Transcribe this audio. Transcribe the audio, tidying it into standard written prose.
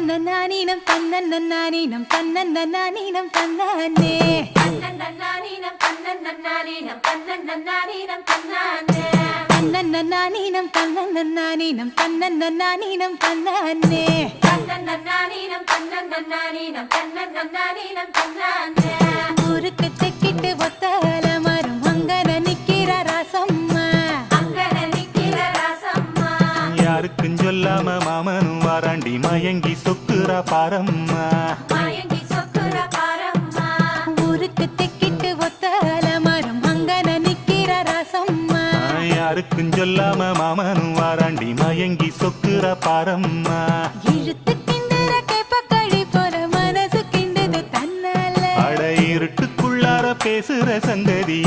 தன்னன்னானீனம் தன்னன்னானீனம் தன்னன்னானீனம் தன்னானே தன்னன்னானீனம் தன்னன்னானீனம் தன்னன்னானீனம் தன்னானே தன்னன்னானீனம் தன்னன்னானீனம் தன்னன்னானீனம் தன்னானே தன்னன்னானீனம் தன்னன்னானீனம் தன்னன்னானீனம் தன்னானே ஊருக்கு தெக்கிட்டு ஒத்தல மரம் அங்கன நிக்கிற ராசம்மா அங்கன நிக்கிற ராசம்மா யாருக்கும் சொல்லாம மாமனும் வாராண்டி மயங்கி சொக்குறா பாரம்மா மயங்கி சொக்குற பாரம்மா ஊருக்கு தெக்கிட்டு ஒத்தல மரம் அங்கன நிக்கிற ராசம்மா யாருக்கும் சொல்லாம மாமனும் வாராண்டி மயங்கி சொக்குறா பாரம்மா இழுத்து கிண்டுற கேப்பக்களி போல மனசு கிண்டுது தன்னால அட இருட்டுக்குள்ளார பேசுற சங்கதி